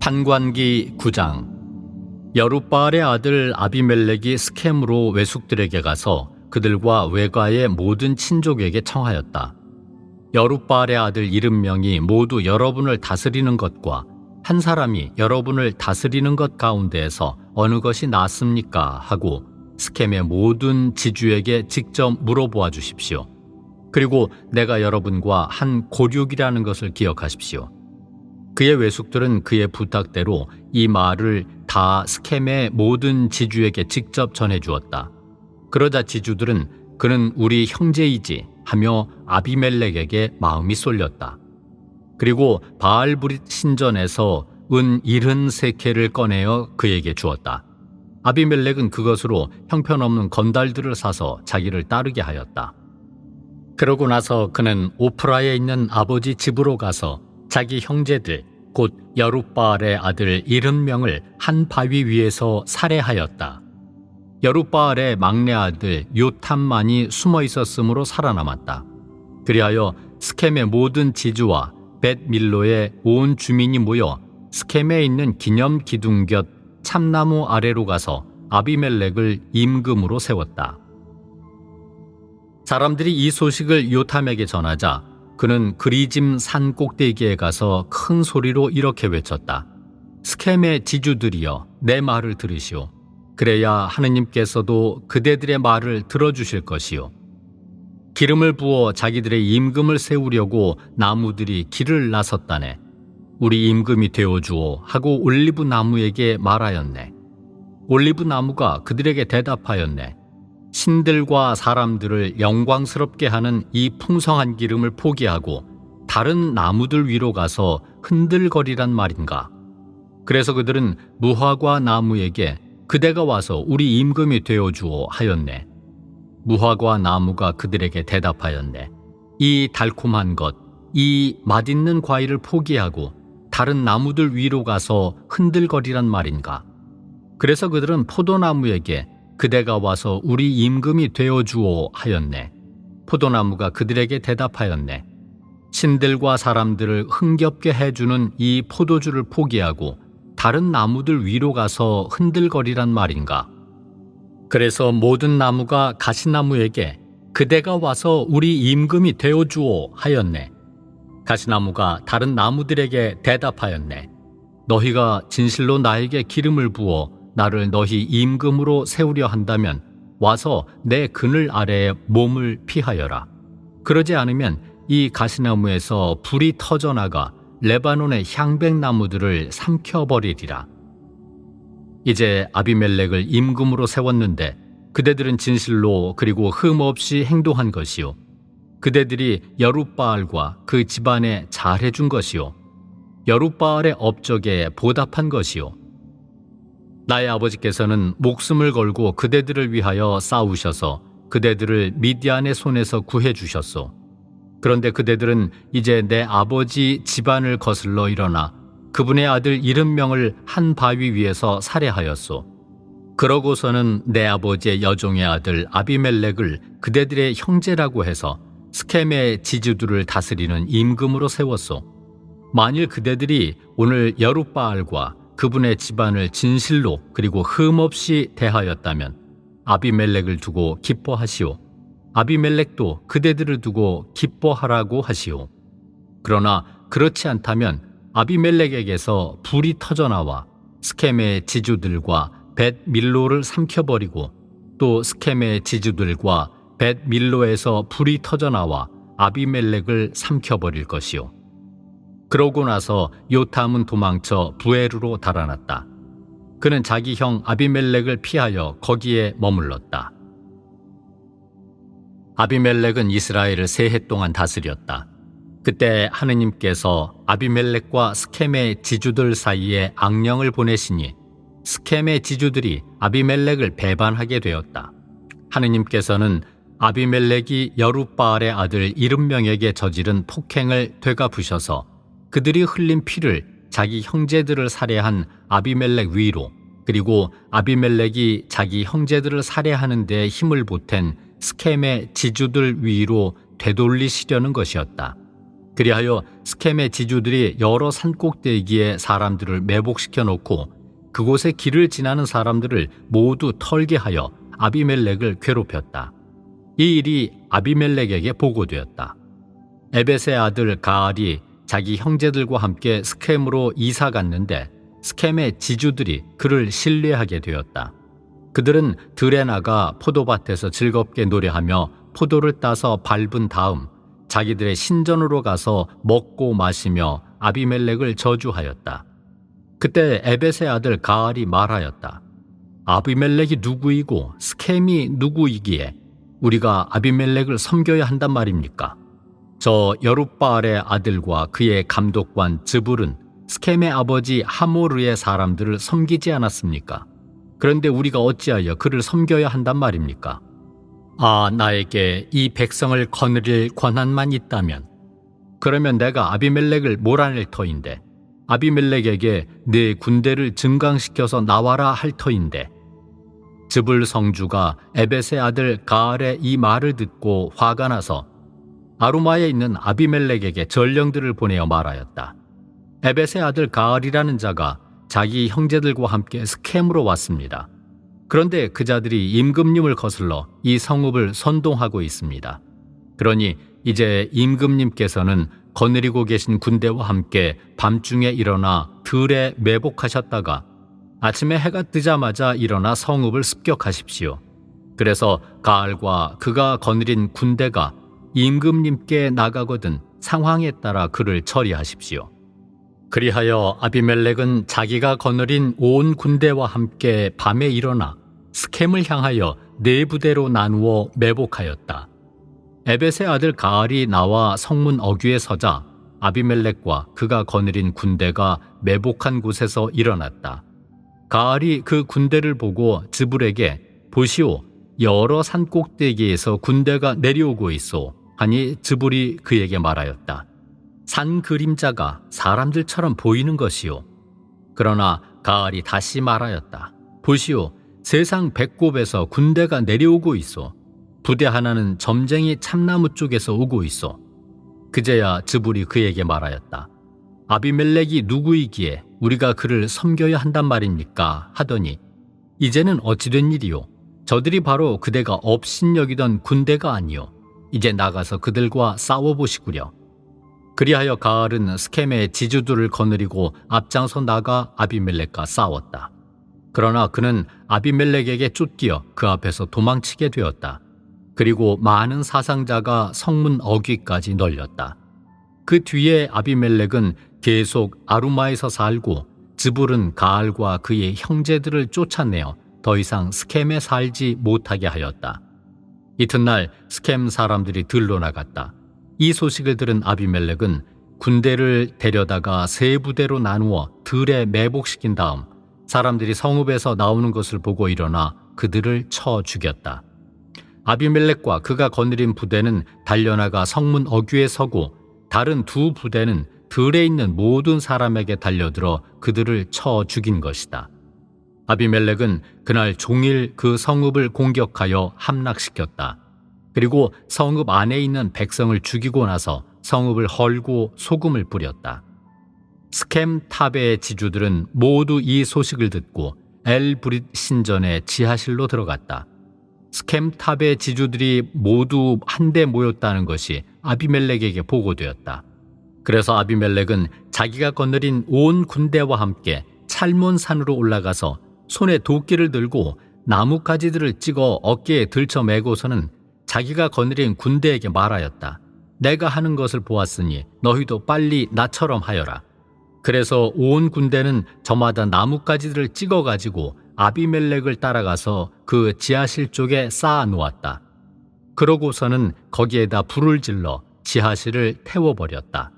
환관기 9장. 여룻바알의 아들 아비멜렉이 스켐으로 외숙들에게 가서 그들과 외가의 모든 친족에게 청하였다. 여룻바알의 아들 70명이 모두 여러분을 다스리는 것과 한 사람이 여러분을 다스리는 것 가운데에서 어느 것이 낫습니까? 하고 스켐의 모든 지주에게 직접 물어보아 주십시오. 그리고 내가 여러분과 한 고륙이라는 것을 기억하십시오. 그의 외숙들은 그의 부탁대로 이 말을 다 스켐의 모든 지주에게 직접 전해주었다. 그러자 지주들은 그는 우리 형제이지 하며 아비멜렉에게 마음이 쏠렸다. 그리고 바알브릿 신전에서 은 70세켈을 꺼내어 그에게 주었다. 아비멜렉은 그것으로 형편없는 건달들을 사서 자기를 따르게 하였다. 그러고 나서 그는 오프라에 있는 아버지 집으로 가서 자기 형제들 곧 여룻바알의 아들 70명을 한 바위 위에서 살해하였다. 여룻바알의 막내 아들 요탐만이 숨어 있었으므로 살아남았다. 그리하여 스켐의 모든 지주와 벳밀로의 온 주민이 모여 스켐에 있는 기념 기둥 곁 참나무 아래로 가서 아비멜렉을 임금으로 세웠다. 사람들이 이 소식을 요탐에게 전하자 그는 그리짐 산 꼭대기에 가서 큰 소리로 이렇게 외쳤다. 스켐의 지주들이여, 내 말을 들으시오. 그래야 하느님께서도 그대들의 말을 들어주실 것이오. 기름을 부어 자기들의 임금을 세우려고 나무들이 길을 나섰다네. 우리 임금이 되어주오 하고 올리브 나무에게 말하였네. 올리브 나무가 그들에게 대답하였네. 신들과 사람들을 영광스럽게 하는 이 풍성한 기름을 포기하고 다른 나무들 위로 가서 흔들거리란 말인가. 그래서 그들은 무화과 나무에게 그대가 와서 우리 임금이 되어주오 하였네. 무화과 나무가 그들에게 대답하였네. 이 달콤한 것, 이 맛있는 과일을 포기하고 다른 나무들 위로 가서 흔들거리란 말인가. 그래서 그들은 포도나무에게 그대가 와서 우리 임금이 되어주오 하였네. 포도나무가 그들에게 대답하였네. 신들과 사람들을 흥겹게 해주는 이 포도주를 포기하고 다른 나무들 위로 가서 흔들거리란 말인가. 그래서 모든 나무가 가시나무에게 그대가 와서 우리 임금이 되어주오 하였네. 가시나무가 다른 나무들에게 대답하였네. 너희가 진실로 나에게 기름을 부어 나를 너희 임금으로 세우려 한다면 와서 내 그늘 아래에 몸을 피하여라. 그러지 않으면 이 가시나무에서 불이 터져나가 레바논의 향백나무들을 삼켜버리리라. 이제 아비멜렉을 임금으로 세웠는데 그대들은 진실로 그리고 흠없이 행동한 것이요. 그대들이 여룻바알과 그 집안에 잘해준 것이요. 여룻바알의 업적에 보답한 것이요. 나의 아버지께서는 목숨을 걸고 그대들을 위하여 싸우셔서 그대들을 미디안의 손에서 구해주셨소. 그런데 그대들은 이제 내 아버지 집안을 거슬러 일어나 그분의 아들 70명을 한 바위 위에서 살해하였소. 그러고서는 내 아버지의 여종의 아들 아비멜렉을 그대들의 형제라고 해서 스켐의 지주들을 다스리는 임금으로 세웠소. 만일 그대들이 오늘 여룻바알과 그분의 집안을 진실로 그리고 흠없이 대하였다면 아비멜렉을 두고 기뻐하시오. 아비멜렉도 그대들을 두고 기뻐하라고 하시오. 그러나 그렇지 않다면 아비멜렉에게서 불이 터져나와 스켐의 지주들과 벳밀로를 삼켜버리고 또 스켐의 지주들과 벳밀로에서 불이 터져나와 아비멜렉을 삼켜버릴 것이오. 그러고 나서 요탐은 도망쳐 부에르로 달아났다. 그는 자기 형 아비멜렉을 피하여 거기에 머물렀다. 아비멜렉은 이스라엘을 3해 동안 다스렸다. 그때 하느님께서 아비멜렉과 스켐의 지주들 사이에 악령을 보내시니 스켐의 지주들이 아비멜렉을 배반하게 되었다. 하느님께서는 아비멜렉이 여룻바알의 아들 70명에게 저지른 폭행을 되갚으셔서 그들이 흘린 피를 자기 형제들을 살해한 아비멜렉 위로 그리고 아비멜렉이 자기 형제들을 살해하는 데 힘을 보탠 스켐의 지주들 위로 되돌리시려는 것이었다. 그리하여 스켐의 지주들이 여러 산꼭대기에 사람들을 매복시켜 놓고 그곳에 길을 지나는 사람들을 모두 털게 하여 아비멜렉을 괴롭혔다. 이 일이 아비멜렉에게 보고되었다. 에벳의 아들 가알이 자기 형제들과 함께 스켐으로 이사 갔는데 스켐의 지주들이 그를 신뢰하게 되었다. 그들은 들에 나가 포도밭에서 즐겁게 노래하며 포도를 따서 밟은 다음 자기들의 신전으로 가서 먹고 마시며 아비멜렉을 저주하였다. 그때 에벳의 아들 가알이 말하였다. 아비멜렉이 누구이고 스켐이 누구이기에 우리가 아비멜렉을 섬겨야 한단 말입니까? 저 여룻바알의 아들과 그의 감독관 즈불은 스켐의 아버지 하모르의 사람들을 섬기지 않았습니까? 그런데 우리가 어찌하여 그를 섬겨야 한단 말입니까? 나에게 이 백성을 거느릴 권한만 있다면 그러면 내가 아비멜렉을 몰아낼 터인데 아비멜렉에게 네 군대를 증강시켜서 나와라 할 터인데 즈불 성주가 에벳의 아들 가알의 이 말을 듣고 화가 나서 아루마에 있는 아비멜렉에게 전령들을 보내어 말하였다. 에벳의 아들 가알이라는 자가 자기 형제들과 함께 스켐으로 왔습니다. 그런데 그 자들이 임금님을 거슬러 이 성읍을 선동하고 있습니다. 그러니 이제 임금님께서는 거느리고 계신 군대와 함께 밤중에 일어나 들에 매복하셨다가 아침에 해가 뜨자마자 일어나 성읍을 습격하십시오. 그래서 가알과 그가 거느린 군대가 임금님께 나가거든 상황에 따라 그를 처리하십시오. 그리하여 아비멜렉은 자기가 거느린 온 군대와 함께 밤에 일어나 스켐을 향하여 네 부대로 나누어 매복하였다. 에벳의 아들 가알이 나와 성문 어귀에 서자 아비멜렉과 그가 거느린 군대가 매복한 곳에서 일어났다. 가알이 그 군대를 보고 즈불에게 보시오, 여러 산 꼭대기에서 군대가 내려오고 있소 하니 즈불이 그에게 말하였다. 산 그림자가 사람들처럼 보이는 것이요. 그러나 가알이 다시 말하였다. 보시오, 세상 배꼽에서 군대가 내려오고 있어. 부대 하나는 점쟁이 참나무 쪽에서 오고 있어. 그제야 즈불이 그에게 말하였다. 아비멜렉이 누구이기에 우리가 그를 섬겨야 한단 말입니까? 하더니 이제는 어찌된 일이요? 저들이 바로 그대가 업신여기던 군대가 아니요. 이제 나가서 그들과 싸워보시구려. 그리하여 가알은 스켐의 지주들을 거느리고 앞장서 나가 아비멜렉과 싸웠다. 그러나 그는 아비멜렉에게 쫓기어 그 앞에서 도망치게 되었다. 그리고 많은 사상자가 성문 어귀까지 널렸다. 그 뒤에 아비멜렉은 계속 아루마에서 살고 즈불은 가알과 그의 형제들을 쫓아내어 더 이상 스켐에 살지 못하게 하였다. 이튿날 스켐 사람들이 들러 나갔다. 이 소식을 들은 아비멜렉은 군대를 데려다가 세 부대로 나누어 들에 매복시킨 다음 사람들이 성읍에서 나오는 것을 보고 일어나 그들을 쳐 죽였다. 아비멜렉과 그가 거느린 부대는 달려나가 성문 어귀에 서고 다른 두 부대는 들에 있는 모든 사람에게 달려들어 그들을 쳐 죽인 것이다. 아비멜렉은 그날 종일 그 성읍을 공격하여 함락시켰다. 그리고 성읍 안에 있는 백성을 죽이고 나서 성읍을 헐고 소금을 뿌렸다. 스켐 타베의 지주들은 모두 이 소식을 듣고 엘브릿 신전의 지하실로 들어갔다. 스켐 타베의 지주들이 모두 한데 모였다는 것이 아비멜렉에게 보고되었다. 그래서 아비멜렉은 자기가 거느린 온 군대와 함께 찰몬산으로 올라가서 손에 도끼를 들고 나뭇가지들을 찍어 어깨에 들쳐매고서는 자기가 거느린 군대에게 말하였다. 내가 하는 것을 보았으니 너희도 빨리 나처럼 하여라. 그래서 온 군대는 저마다 나뭇가지들을 찍어가지고 아비멜렉을 따라가서 그 지하실 쪽에 쌓아 놓았다. 그러고서는 거기에다 불을 질러 지하실을 태워버렸다.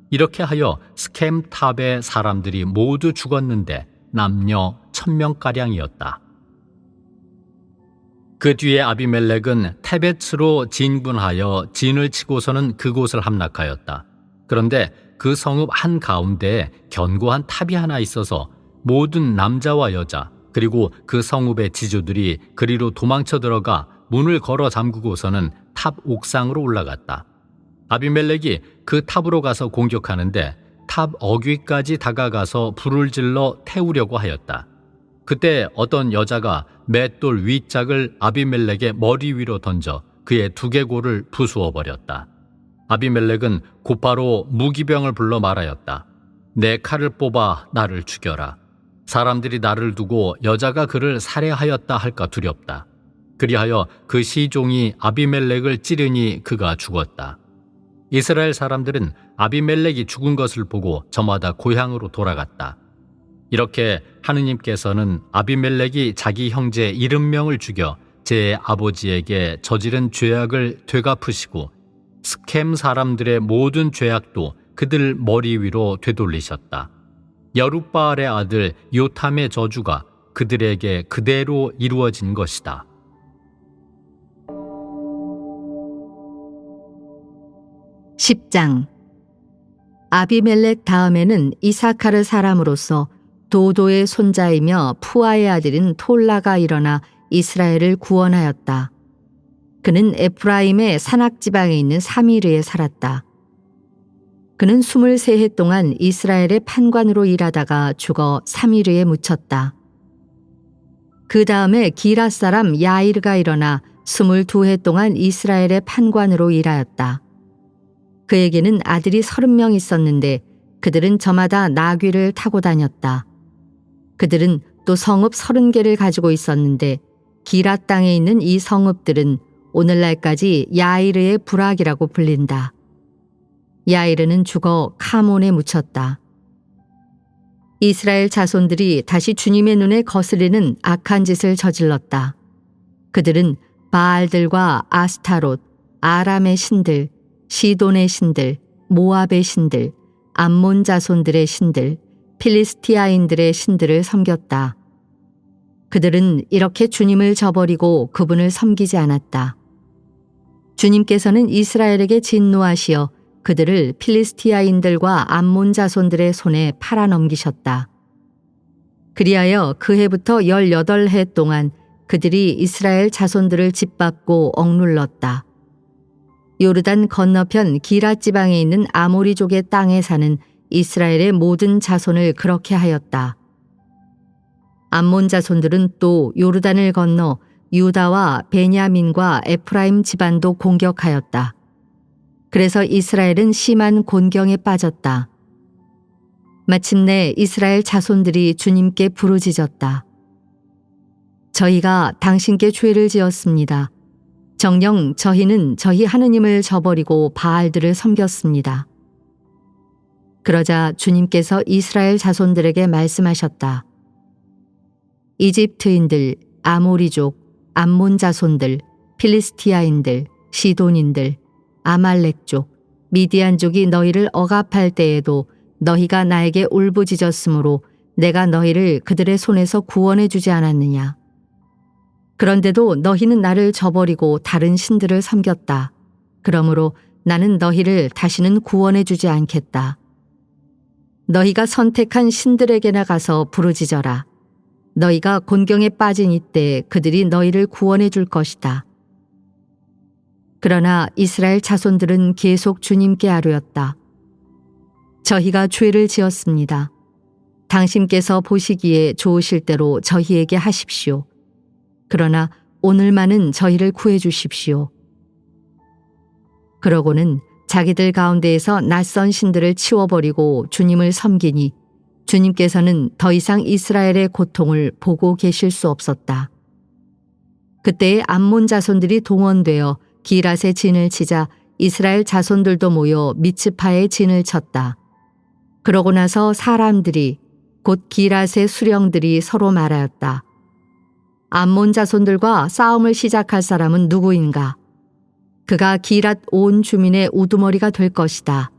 이렇게 하여 스켐 탑의 사람들이 모두 죽었는데 남녀 1000명가량이었다. 그 뒤에 아비멜렉은 테베츠로 진군하여 진을 치고서는 그곳을 함락하였다. 그런데 그 성읍 한가운데에 견고한 탑이 하나 있어서 모든 남자와 여자 그리고 그 성읍의 지주들이 그리로 도망쳐 들어가 문을 걸어 잠그고서는 탑 옥상으로 올라갔다. 아비멜렉이 그 탑으로 가서 공격하는데 탑 어귀까지 다가가서 불을 질러 태우려고 하였다. 그때 어떤 여자가 맷돌 윗짝을 아비멜렉의 머리 위로 던져 그의 두개골을 부수어 버렸다. 아비멜렉은 곧바로 무기병을 불러 말하였다. 내 칼을 뽑아 나를 죽여라. 사람들이 나를 두고 여자가 그를 살해하였다 할까 두렵다. 그리하여 그 시종이 아비멜렉을 찌르니 그가 죽었다. 이스라엘 사람들은 아비멜렉이 죽은 것을 보고 저마다 고향으로 돌아갔다. 이렇게 하느님께서는 아비멜렉이 자기 형제 70명을 죽여 제 아버지에게 저지른 죄악을 되갚으시고 스켐 사람들의 모든 죄악도 그들 머리 위로 되돌리셨다. 여룻바알의 아들 요탐의 저주가 그들에게 그대로 이루어진 것이다. (10장) 아비멜렉 다음에는 이사카르 사람으로서 도도의 손자이며 푸아의 아들인 톨라가 일어나 이스라엘을 구원하였다. 그는 에프라임의 산악지방에 있는 사미르에 살았다. 그는 23해 동안 이스라엘의 판관으로 일하다가 죽어 사미르에 묻혔다. 그 다음에 기랏 사람 야이르가 일어나 22해 동안 이스라엘의 판관으로 일하였다. 그에게는 아들이 30명 있었는데 그들은 저마다 나귀를 타고 다녔다. 그들은 또 성읍 30개를 가지고 있었는데 기랏 땅에 있는 이 성읍들은 오늘날까지 야이르의 부락이라고 불린다. 야이르는 죽어 카몬에 묻혔다. 이스라엘 자손들이 다시 주님의 눈에 거스리는 악한 짓을 저질렀다. 그들은 바알들과 아스타롯, 아람의 신들, 시돈의 신들, 모압의 신들, 암몬 자손들의 신들, 필리스티아인들의 신들을 섬겼다. 그들은 이렇게 주님을 저버리고 그분을 섬기지 않았다. 주님께서는 이스라엘에게 진노하시어 그들을 필리스티아인들과 암몬 자손들의 손에 팔아넘기셨다. 그리하여 그 해부터 18해 동안 그들이 이스라엘 자손들을 짓밟고 억눌렀다. 요르단 건너편 기랏 지방에 있는 아모리족의 땅에 사는 이스라엘의 모든 자손을 그렇게 하였다. 암몬 자손들은 또 요르단을 건너 유다와 베냐민과 에프라임 집안도 공격하였다. 그래서 이스라엘은 심한 곤경에 빠졌다. 마침내 이스라엘 자손들이 주님께 부르짖었다. 저희가 당신께 죄를 지었습니다. 정녕 저희는 저희 하느님을 저버리고 바알들을 섬겼습니다. 그러자 주님께서 이스라엘 자손들에게 말씀하셨다. 이집트인들, 아모리족, 암몬 자손들, 필리스티아인들, 시돈인들, 아말렉족, 미디안족이 너희를 억압할 때에도 너희가 나에게 울부짖었으므로 내가 너희를 그들의 손에서 구원해 주지 않았느냐. 그런데도 너희는 나를 저버리고 다른 신들을 섬겼다. 그러므로 나는 너희를 다시는 구원해 주지 않겠다. 너희가 선택한 신들에게나 가서 부르짖어라. 너희가 곤경에 빠진 이때 그들이 너희를 구원해 줄 것이다. 그러나 이스라엘 자손들은 계속 주님께 아뢰었다. 저희가 죄를 지었습니다. 당신께서 보시기에 좋으실 대로 저희에게 하십시오. 그러나 오늘만은 저희를 구해 주십시오. 그러고는 자기들 가운데에서 낯선 신들을 치워버리고 주님을 섬기니 주님께서는 더 이상 이스라엘의 고통을 보고 계실 수 없었다. 그때에 암몬 자손들이 동원되어 기랏에 진을 치자 이스라엘 자손들도 모여 미츠파에 진을 쳤다. 그러고 나서 사람들이 곧 기랏의 수령들이 서로 말하였다. 암몬 자손들과 싸움을 시작할 사람은 누구인가? 그가 기랏 온 주민의 우두머리가 될 것이다.